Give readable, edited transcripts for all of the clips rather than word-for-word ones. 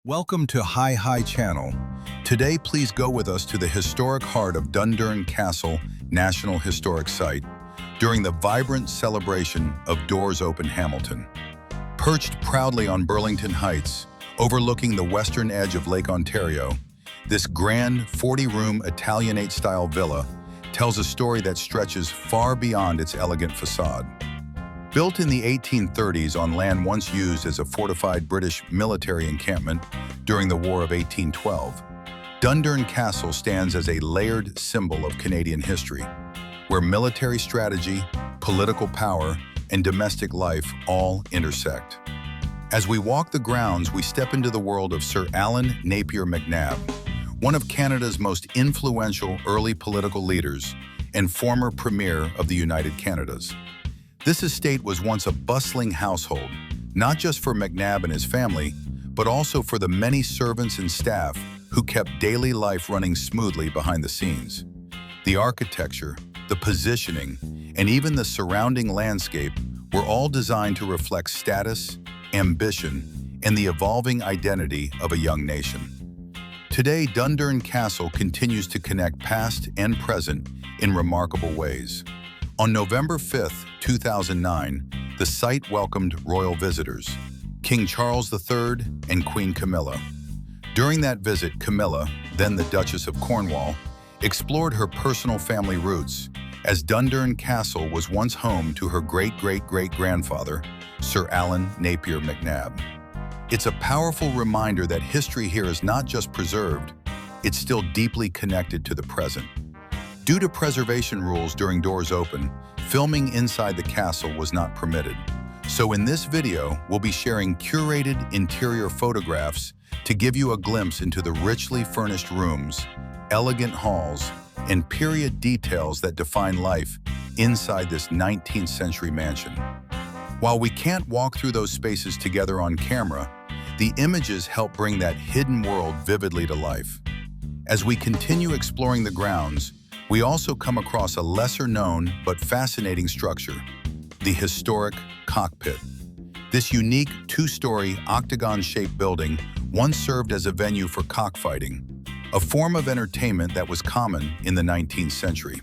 Welcome to Hi Channel. Today, please go with us to the historic heart of Dundurn Castle National Historic Site during the vibrant celebration of Doors Open Hamilton. Perched proudly on Burlington Heights, overlooking the western edge of Lake Ontario, this grand 40-room Italianate-style villa tells a story that stretches far beyond its elegant facade. Built in the 1830s on land once used as a fortified British military encampment during the War of 1812, Dundurn Castle stands as a layered symbol of Canadian history, where military strategy, political power, and domestic life all intersect. As we walk the grounds, we step into the world of Sir Allan Napier MacNab, one of Canada's most influential early political leaders and former Premier of the United Canadas. This estate was once a bustling household, not just for MacNab and his family, but also for the many servants and staff who kept daily life running smoothly behind the scenes. The architecture, the positioning, and even the surrounding landscape were all designed to reflect status, ambition, and the evolving identity of a young nation. Today, Dundurn Castle continues to connect past and present in remarkable ways. On November 5, 2009, the site welcomed royal visitors, King Charles III and Queen Camilla. During that visit, Camilla, then the Duchess of Cornwall, explored her personal family roots, as Dundurn Castle was once home to her great-great-great-grandfather, Sir Allan Napier MacNab. It's a powerful reminder that history here is not just preserved, it's still deeply connected to the present. Due to preservation rules during Doors Open, filming inside the castle was not permitted. So in this video, we'll be sharing curated interior photographs to give you a glimpse into the richly furnished rooms, elegant halls, and period details that define life inside this 19th century mansion. While we can't walk through those spaces together on camera, the images help bring that hidden world vividly to life. As we continue exploring the grounds, we also come across a lesser-known but fascinating structure, the historic Cockpit. This unique two-story octagon-shaped building once served as a venue for cockfighting, a form of entertainment that was common in the 19th century.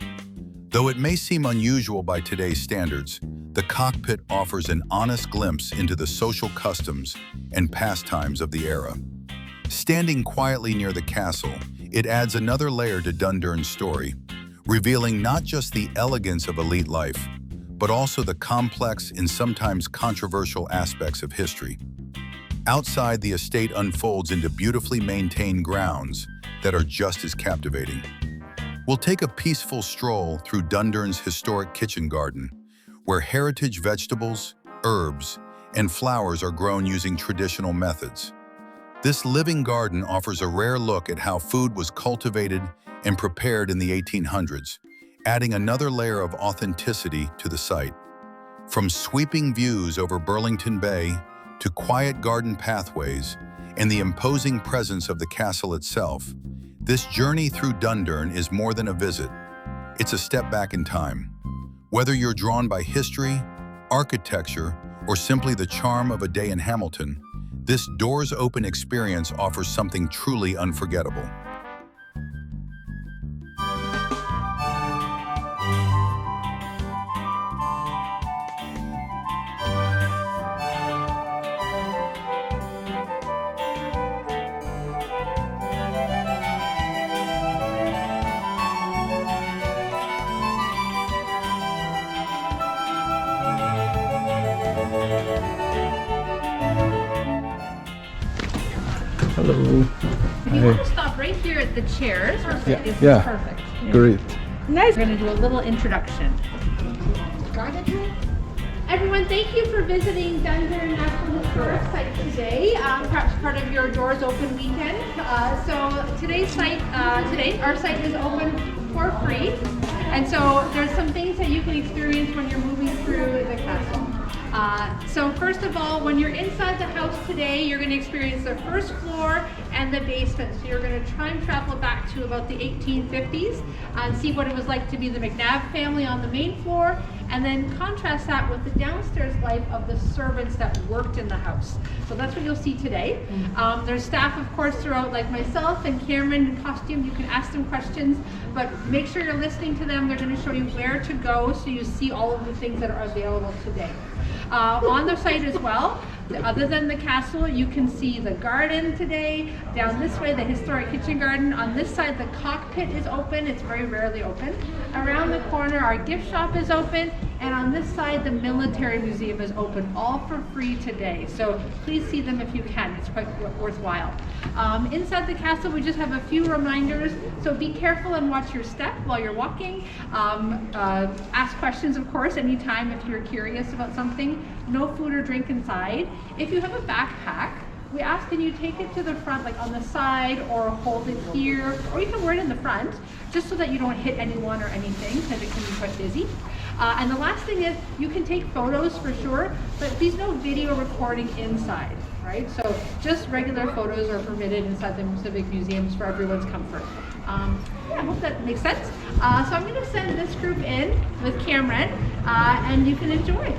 Though it may seem unusual by today's standards, the Cockpit offers an honest glimpse into the social customs and pastimes of the era. Standing quietly near the castle, it adds another layer to Dundurn's story, revealing not just the elegance of elite life, but also the complex and sometimes controversial aspects of history. Outside, the estate unfolds into beautifully maintained grounds that are just as captivating. We'll take a peaceful stroll through Dundurn's historic kitchen garden, where heritage vegetables, herbs, and flowers are grown using traditional methods. This living garden offers a rare look at how food was cultivated and prepared in the 1800s, adding another layer of authenticity to the site. From sweeping views over Burlington Bay to quiet garden pathways and the imposing presence of the castle itself, this journey through Dundurn is more than a visit. It's a step back in time. Whether you're drawn by history, architecture, or simply the charm of a day in Hamilton, this Doors Open experience offers something truly unforgettable. Hello. You want to stop right here at the chairs? Perfect. Yeah. Perfect. Great. Nice. We're going to do a little introduction. Everyone, thank you for visiting Dundurn National Historic Site today, perhaps part of your Doors Open weekend. So our site is open for free, and so there's some things that you can experience when you're moving through the castle. So first of all, when you're inside the house today, you're going to experience the first floor and the basement. So you're going to time travel back to about the 1850s and see what it was like to be the MacNab family on the main floor, and then contrast that with the downstairs life of the servants that worked in the house. So that's what you'll see today. There's staff, of course, throughout, like myself and Cameron in costume. You can ask them questions, but make sure you're listening to them. They're going to show you where to go so you see all of the things that are available today. On the site as well, other than the castle, you can see the garden today. Down this way, the historic kitchen garden. On this side, the cockpit is open. It's very rarely open. Around the corner, our gift shop is open. And on this side, the military museum is open, all for free today. So please see them if you can. It's quite worthwhile. Inside the castle, we just have a few reminders. So be careful and watch your step while you're walking. Ask questions, of course, anytime if you're curious about something. No food or drink inside. If you have a backpack, we ask that you take it to the front, like on the side, or hold it here, or you can wear it in the front, just so that you don't hit anyone or anything, because it can be quite busy. And the last thing is, you can take photos for sure, but please no video recording inside, right? So just regular photos are permitted inside the civic museums for everyone's comfort. Yeah, I hope that makes sense. So I'm going to send this group in with Cameron, and you can enjoy.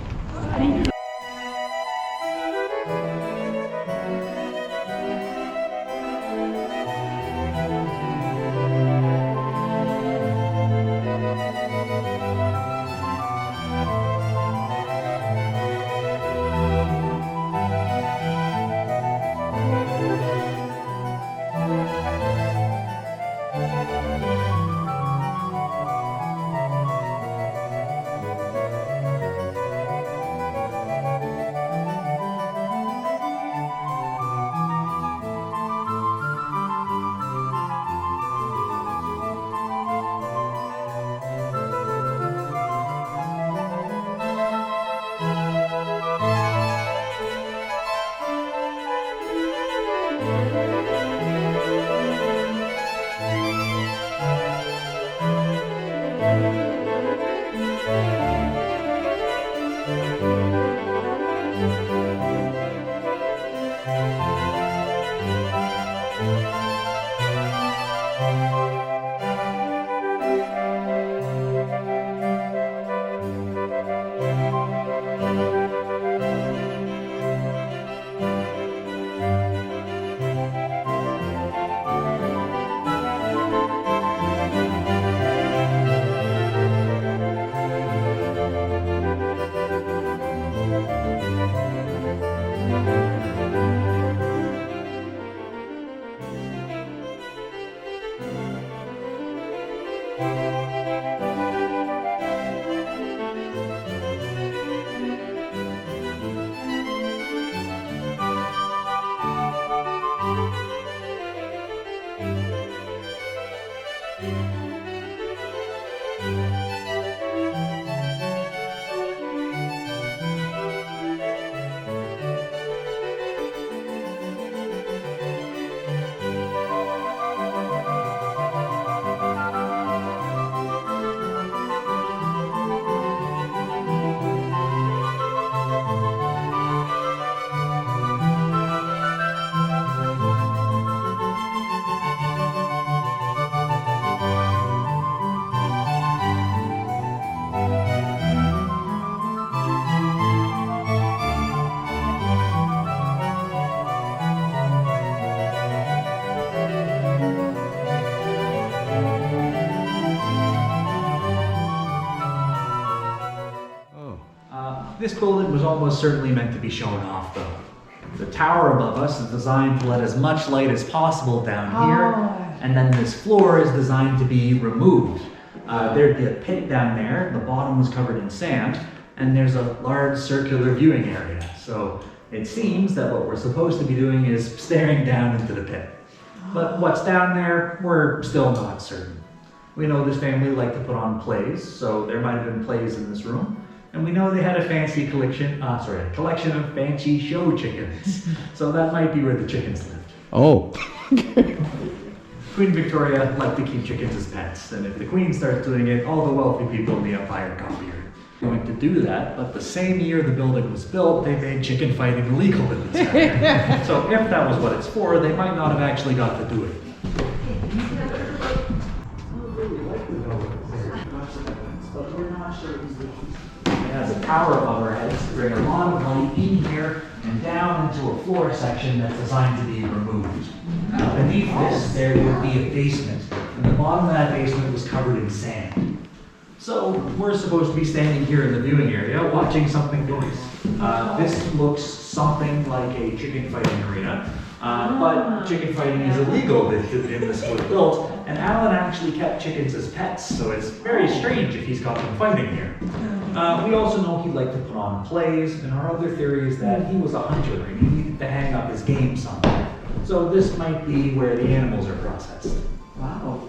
This building was almost certainly meant to be shown off though. The tower above us is designed to let as much light as possible down here, and then this floor is designed to be removed. There'd be a pit down there, the bottom was covered in sand, and there's a large circular viewing area. So it seems that what we're supposed to be doing is staring down into the pit. But what's down there, we're still not certain. We know this family liked to put on plays, so there might have been plays in this room. And we know they had a fancy collection of fancy show chickens. So that might be where the chickens lived. Oh. Queen Victoria liked to keep chickens as pets, and if the Queen starts doing it, all the wealthy people in the Empire copy her. going to do that, but the same year the building was built, they made chicken fighting illegal in this area. So if that was what it's for, they might not have actually got to do it. It has a tower above our heads to bring a lot of light in here and down into a floor section that's designed to be removed. Beneath this, there would be a basement, and the bottom of that basement was covered in sand. So we're supposed to be standing here in the viewing area watching something nice. This looks something like a chicken fighting arena, but chicken fighting is illegal in this was built, and Allan actually kept chickens as pets, so it's very strange if he's got them fighting here. We also know he liked to put on plays, and our other theory is that he was a hunter and he needed to hang up his game somewhere. So this might be where the animals are processed. Wow.